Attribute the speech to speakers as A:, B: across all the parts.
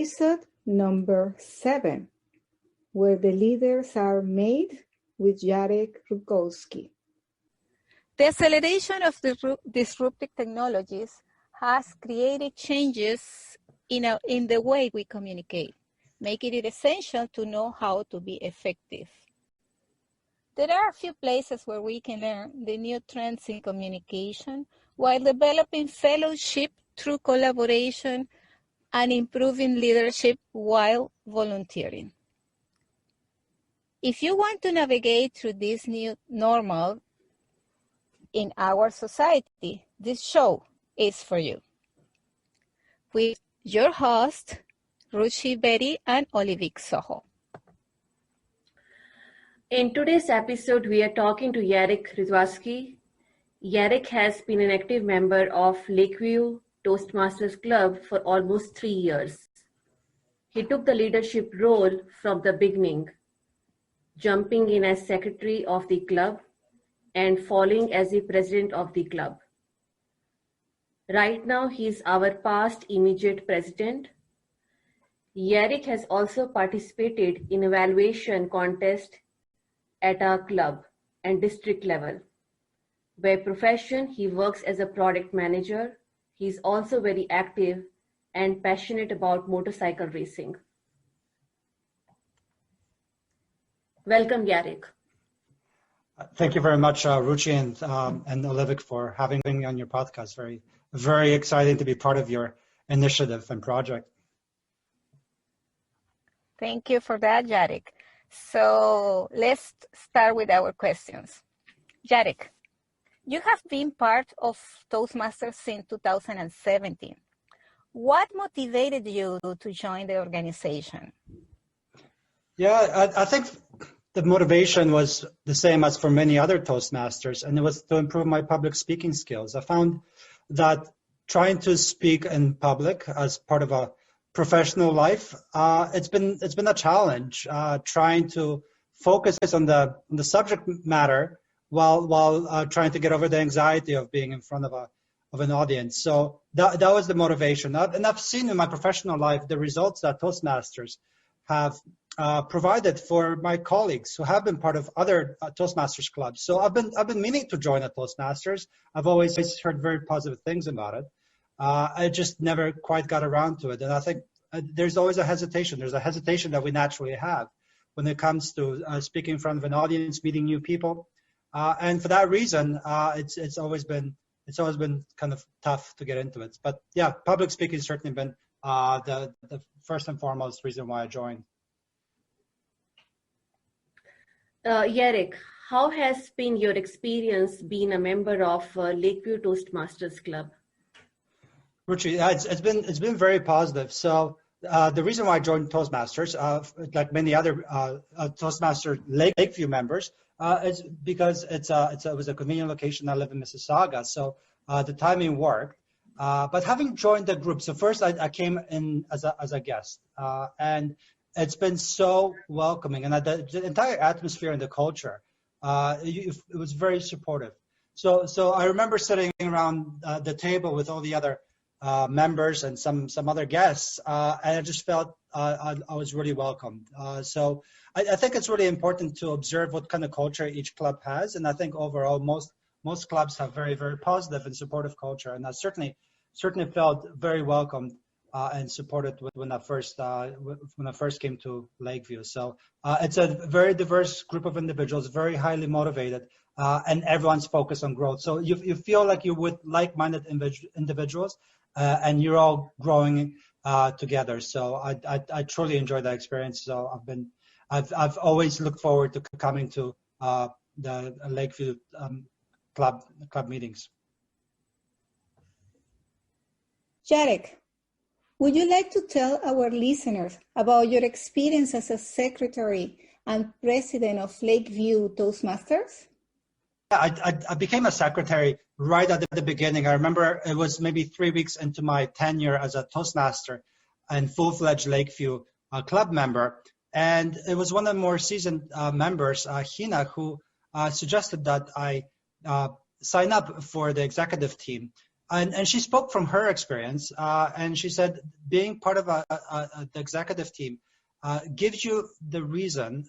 A: episode number 7, where the leaders are made with Yarek Rutkowski.
B: The acceleration of the disruptive technologies has created changes in the way we communicate, making it essential to know how to be effective. There are a few places where we can learn the new trends in communication while developing fellowship through collaboration and improving leadership while volunteering. If you want to navigate through this new normal in our society, this show is for you. With your host, Ruchi Betty and Olivik Soho.
C: In today's episode, we are talking to Yarek Rutkowski. Yarek has been an active member of Lakeview Toastmasters Club for almost 3 years. He took the leadership role from the beginning, jumping in as secretary of the club and falling as the president of the club. Right now, he is our past immediate president. Yarek has also participated in evaluation contest at our club and district level. By profession, he works as a product manager. He is also very active and passionate about motorcycle racing. Welcome, Yarek.
D: Thank you very much, Ruchi and Olivik, for having me on your podcast. Very, very exciting to be part of your initiative and project.
B: Thank you for that, Yarek. So let's start with our questions. Yarek, you have been part of Toastmasters since 2017. What motivated you to join the organization?
D: Yeah, I think the motivation was the same as for many other Toastmasters, and it was to improve my public speaking skills. I found that trying to speak in public as part of a professional life, it's been a challenge, trying to focus on the subject matter while trying to get over the anxiety of being in front of an audience. So that was the motivation. And I've seen in my professional life the results that Toastmasters have provided for my colleagues who have been part of other Toastmasters clubs. So I've been meaning to join a Toastmasters. I've always heard very positive things about it. I just never quite got around to it. And I think there's always a hesitation. There's a hesitation that we naturally have when it comes to speaking in front of an audience, meeting new people. And for that reason, it's always been kind of tough to get into it. But yeah, public speaking has certainly been the first and foremost reason why I joined.
C: Yarek, how has been your experience being a member of Lakeview Toastmasters Club?
D: Ruchi, it's been very positive. So the reason why I joined Toastmasters, like many other Toastmaster Lakeview members, is because it was a convenient location. I live in Mississauga, so the timing worked. But having joined the group, so first I came in as a guest, and it's been so welcoming, and the entire atmosphere and the culture, it was very supportive. So I remember sitting around the table with all the other members and some other guests, and I just felt I was really welcomed. So I think it's really important to observe what kind of culture each club has, and I think overall most clubs have very, very positive and supportive culture, and I certainly felt very welcomed and supported when I first came to Lakeview. So it's a very diverse group of individuals, very highly motivated, and everyone's focused on growth. So you feel like you're with like-minded individuals, and you're all growing together. So I truly enjoyed that experience. So I've always looked forward to coming to the Lakeview club meetings.
A: Yarek, would you like to tell our listeners about your experience as a secretary and president of Lakeview Toastmasters?
D: I became a secretary right at the beginning. I remember it was maybe 3 weeks into my tenure as a Toastmaster and full-fledged Lakeview club member. And it was one of the more seasoned members, Hina, who suggested that I sign up for the executive team. And she spoke from her experience, and she said being part of the executive team gives you the reason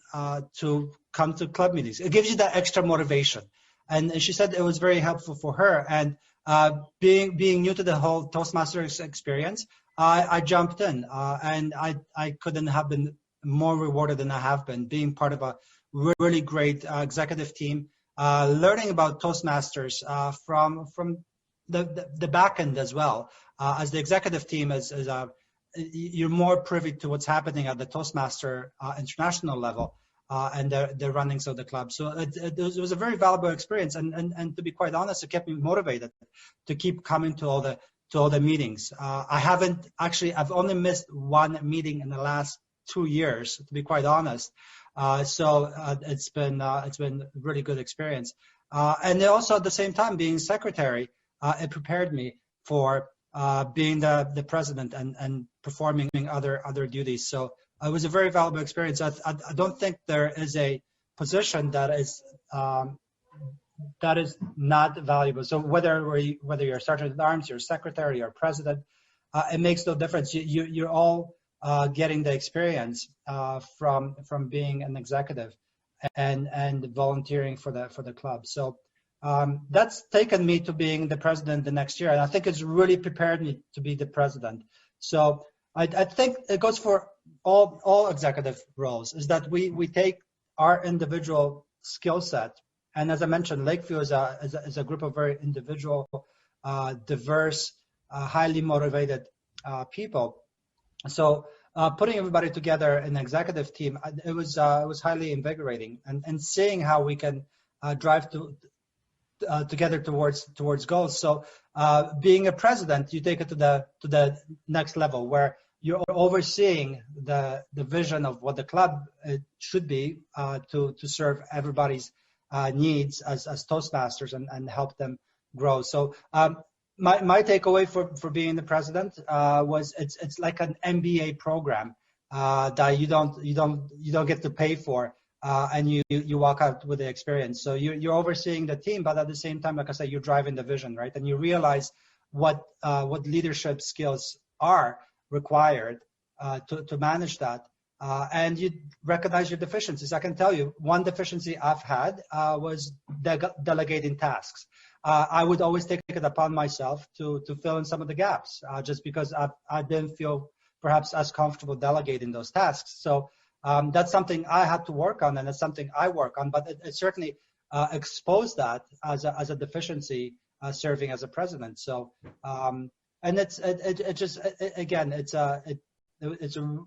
D: to come to club meetings. It gives you that extra motivation. And she said it was very helpful for her. And being new to the whole Toastmasters experience, I jumped in, and I couldn't have been more rewarded than I have been, being part of a really great executive team, learning about Toastmasters from the back end as well. As the executive team, you're more privy to what's happening at the Toastmaster international level and the runnings of the club. So it was a very valuable experience, and to be quite honest, it kept me motivated to keep coming to all the meetings. I've only missed one meeting in the last 2 years, to be quite honest. So it's been a really good experience. And also at the same time, being secretary, it prepared me for being the president and performing other duties. So it was a very valuable experience. I don't think there is a position that is not valuable. So whether you're sergeant at arms, you're secretary, or president, it makes no difference. You're all getting the experience from being an executive and volunteering for the club. So that's taken me to being the president the next year, and I think it's really prepared me to be the president. So I think it goes for all executive roles, is that we take our individual skill set, and as I mentioned, Lakeview is a group of very individual, diverse, highly motivated people. So putting everybody together in an executive team, it was highly invigorating, and seeing how we can drive together towards goals. So being a president, you take it to the next level, where you're overseeing the vision of what the club should be to serve everybody's needs as Toastmasters and help them grow. So my takeaway for being the president was it's like an MBA program that you don't get to pay for. And you walk out with the experience. So you're overseeing the team, but at the same time, like I said, you're driving the vision, right? And you realize what leadership skills are required to manage that, and you recognize your deficiencies. I can tell you, one deficiency I've had was delegating tasks. I would always take it upon myself to fill in some of the gaps, just because I didn't feel perhaps as comfortable delegating those tasks. So that's something I had to work on, and it's something I work on. But it certainly exposed that as a deficiency serving as a president. So and it's a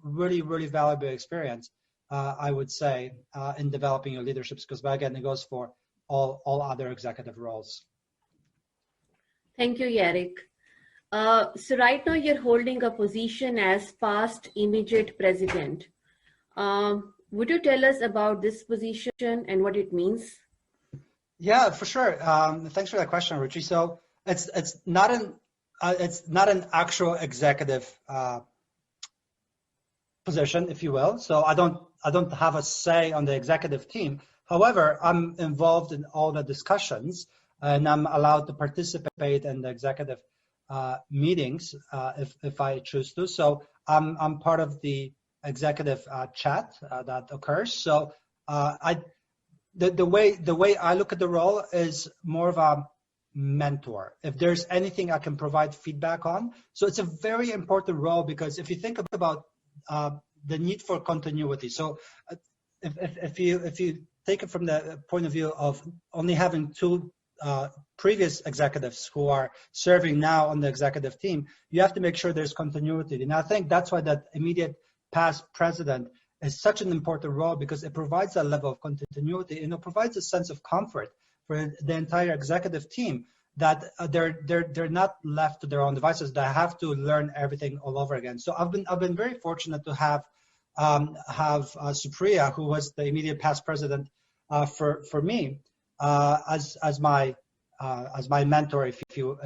D: really valuable experience, I would say, in developing your leadership skills. But again, it goes for all other executive roles.
C: Thank you, Yarek. So right now you're holding a position as past immediate president. Would you tell us about this position and what it means? Yeah,
D: for sure. Thanks for that question, Ruchi. So it's not an actual executive position, if you will. So I don't have a say on the executive team. However, I'm involved in all the discussions, and I'm allowed to participate in the executive meetings if I choose to. So I'm part of the executive chat that occurs. So the way I look at the role is more of a mentor. If there's anything I can provide feedback on, so it's a very important role, because if you think about the need for continuity. So if you take it from the point of view of only having two previous executives who are serving now on the executive team, you have to make sure there's continuity. And I think that's why that immediate past president is such an important role, because it provides a level of continuity, and it provides a sense of comfort for the entire executive team, that they're not left to their own devices. They have to learn everything all over again. So I've been very fortunate to have Supriya, who was the immediate past president for me, as my mentor, if you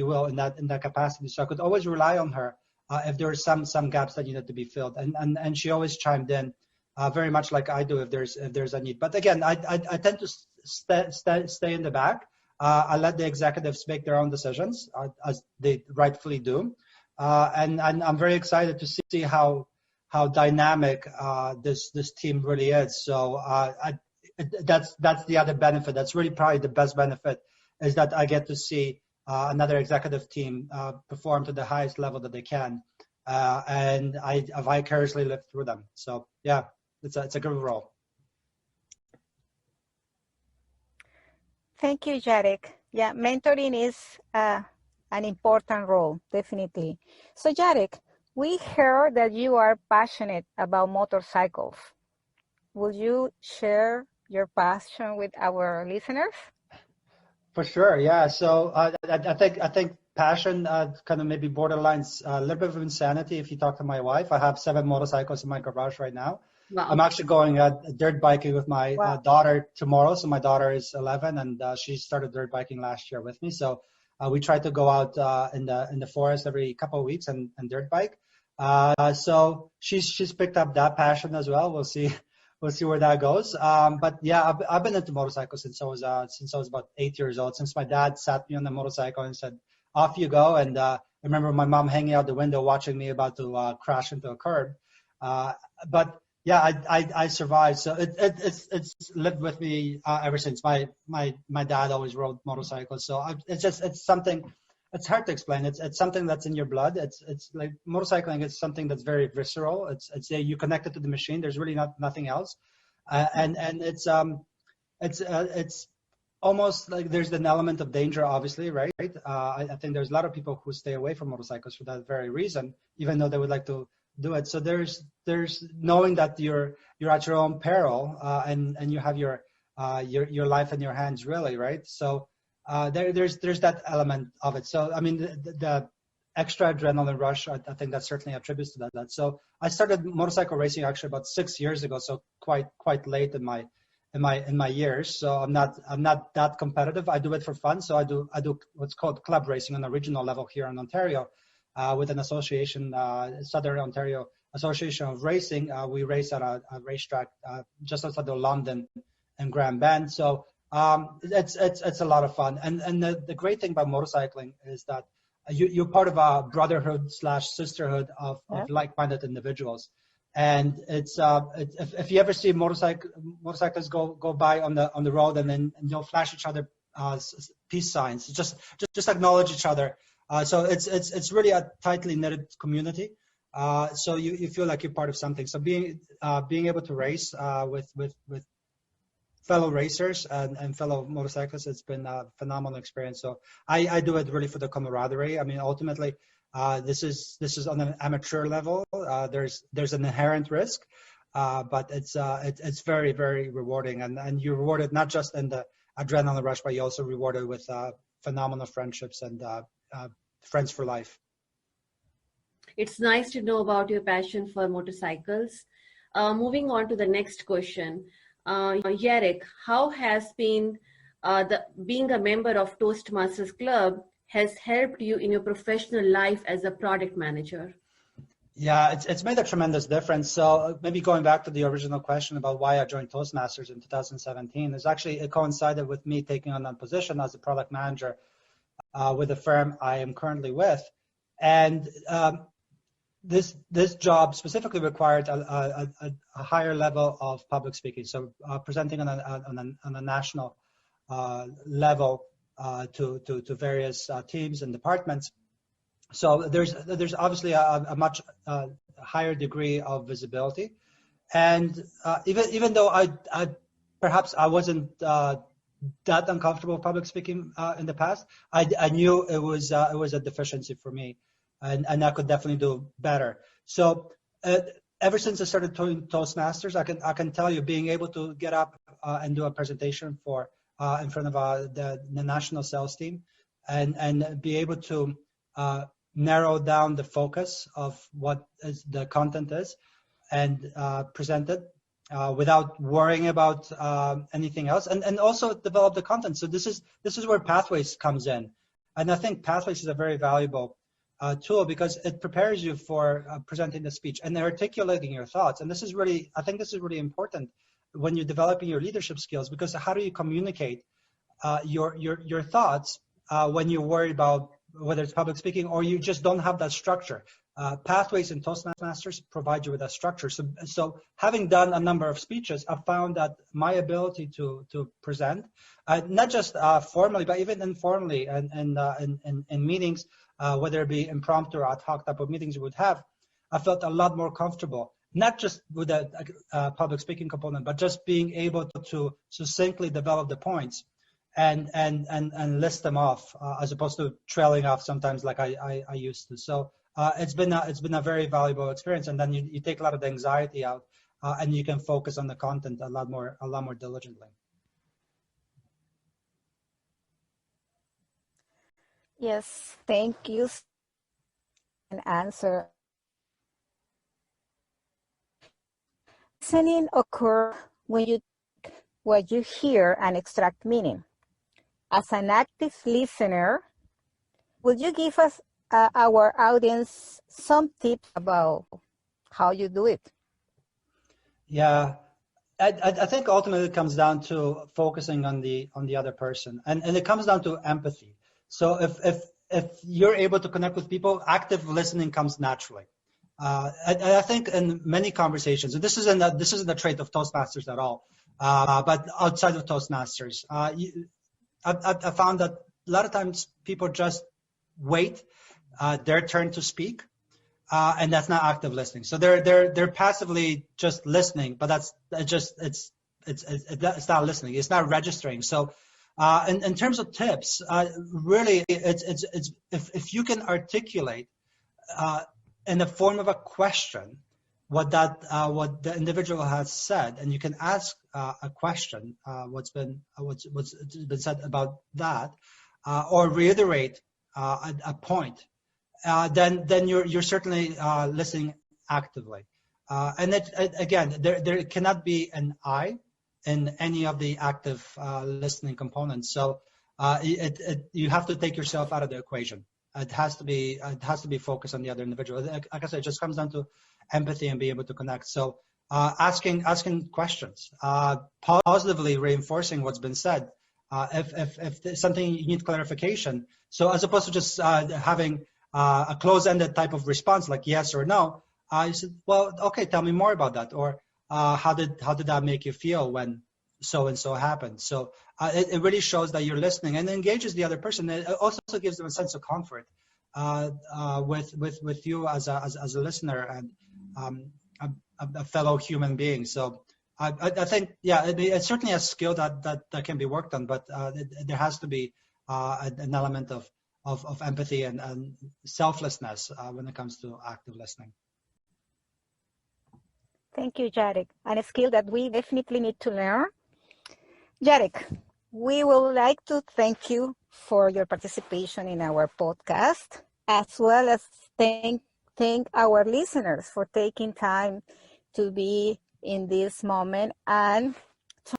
D: will, in that capacity. So I could always rely on her if there were some gaps that needed to be filled, and she always chimed in very much like I do if there's a need. But again, I tend to stay in the back I let the executives make their own decisions, as they rightfully do. And I'm very excited to see how dynamic this team really is. So that's the other benefit. That's really probably the best benefit, is that I get to see another executive team perform to the highest level that they can, and I vicariously live through them. So yeah, it's a good role.
B: Thank you, Yarek. Yeah, mentoring is an important role, definitely. So Yarek, we heard that you are passionate about motorcycles. Would you share your passion with our listeners?
D: For sure, yeah. So I think passion kind of maybe borderlines a little bit of insanity. If you talk to my wife, I have 7 motorcycles in my garage right now.
C: Wow.
D: I'm actually going dirt biking with my daughter tomorrow. So my daughter is 11, and she started dirt biking last year with me. So we try to go out in the forest every couple of weeks and dirt bike. So she's picked up that passion as well. We'll see. We'll see where that goes. But yeah, I've been into motorcycles since I was about 8 years old. Since my dad sat me on the motorcycle and said, "Off you go." And I remember my mom hanging out the window watching me about to crash into a curb. But yeah, I survived. So it's lived with me ever since. My dad always rode motorcycles. So it's something. It's hard to explain. It's something that's in your blood. It's like motorcycling is something that's very visceral. It's you connected to the machine. There's really nothing else, and it's almost like there's an element of danger, obviously, right? I think there's a lot of people who stay away from motorcycles for that very reason, even though they would like to do it. So there's knowing that you're at your own peril, and you have your life in your hands, really, right? So. There's that element of it. So I mean, the extra adrenaline rush, I think that certainly attributes to that. So I started motorcycle racing actually about 6 years ago, so quite late in my years. So I'm not that competitive. I do it for fun. So I do what's called club racing on a regional level here in Ontario, with an association, Southern Ontario Association of Racing. We race at a racetrack just outside of London and Grand Bend. So it's a lot of fun, and the great thing about motorcycling is that you're part of a brotherhood / sisterhood of like-minded individuals, and it's if you ever see motorcyclists go by on the road and then they'll flash each other peace signs, just acknowledge each other. So it's really a tightly knitted community. So you feel like you're part of something. So being able to race with fellow racers and fellow motorcyclists, it's been a phenomenal experience. So I do it really for the camaraderie. I mean, ultimately, this is on an amateur level. There's an inherent risk, but it's very, very rewarding, and you're rewarded not just in the adrenaline rush, but you're also rewarded with phenomenal friendships and friends for life.
C: It's nice to know about your passion for motorcycles. Moving on to the next question. Yarek, how has being a member of Toastmasters Club has helped you in your professional life as a product manager?
D: Yeah, it's made a tremendous difference. So maybe going back to the original question about why I joined Toastmasters in 2017, it coincided with me taking on that position as a product manager with the firm I am currently with, and this job specifically required a higher level of public speaking, so presenting on a national level to various teams and departments. So there's obviously a much higher degree of visibility, and even though I perhaps I wasn't that uncomfortable with public speaking in the past, I knew it was a deficiency for me. And I could definitely do better. So ever since I started doing Toastmasters, I can tell you, being able to get up and do a presentation in front of the national sales team, and be able to narrow down the focus of what the content is, and present it without worrying about anything else, and also develop the content. So this is where Pathways comes in, and I think Pathways is a very valuable tool, because it prepares you for presenting the speech and articulating your thoughts. And I think this is really important when you're developing your leadership skills, because how do you communicate your thoughts when you worry about whether it's public speaking or you just don't have that structure. Pathways in Toastmasters provide you with a structure. So having done a number of speeches, I've found that my ability to present, not just formally, but even informally and in meetings, whether it be impromptu or ad hoc type of meetings you would have, I felt a lot more comfortable, not just with a public speaking component, but just being able to succinctly develop the points and list them off as opposed to trailing off sometimes like I used to. So it's been a very valuable experience, and then you take a lot of the anxiety out, and you can focus on the content a lot more diligently.
B: Yes, thank you. An answer. Listening occurs when you take what you hear and extract meaning. As an active listener, would you give us, our audience, some tips about how you do it?
D: Yeah, I think ultimately it comes down to focusing on the other person, and it comes down to empathy. So if you're able to connect with people, active listening comes naturally. I think in many conversations, and this isn't a trait of Toastmasters at all, but outside of Toastmasters, I found that a lot of times people just wait their turn to speak, and that's not active listening. So they're passively just listening, but it's not listening. It's not registering. So in terms of tips, really it's if you can articulate in the form of a question what the individual has said, and you can ask a question, what's been said about that, or reiterate a point, then you're certainly listening actively. And again, there cannot be an I in any of the active listening components. So you have to take yourself out of the equation. It has to be focused on the other individual. Like I said, it just comes down to empathy and being able to connect. So asking questions, positively reinforcing what's been said. If there's something you need clarification, so as opposed to just having a close-ended type of response like yes or no, I said, well, okay, tell me more about that, or how did that make you feel when so and so happened? So it really shows that you're listening and engages the other person. It also gives them a sense of comfort with you as a listener and a fellow human being. So I think, yeah, it's certainly a skill that can be worked on, but there has to be an element of empathy and selflessness when it comes to active listening.
B: Thank you, Yarek. And a skill that we definitely need to learn. Yarek, we would like to thank you for your participation in our podcast, as well as thank our listeners for taking time to be in this moment and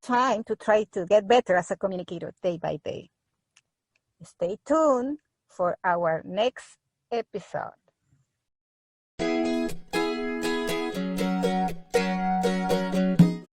B: trying to get better as a communicator day by day. Stay tuned for our next episode.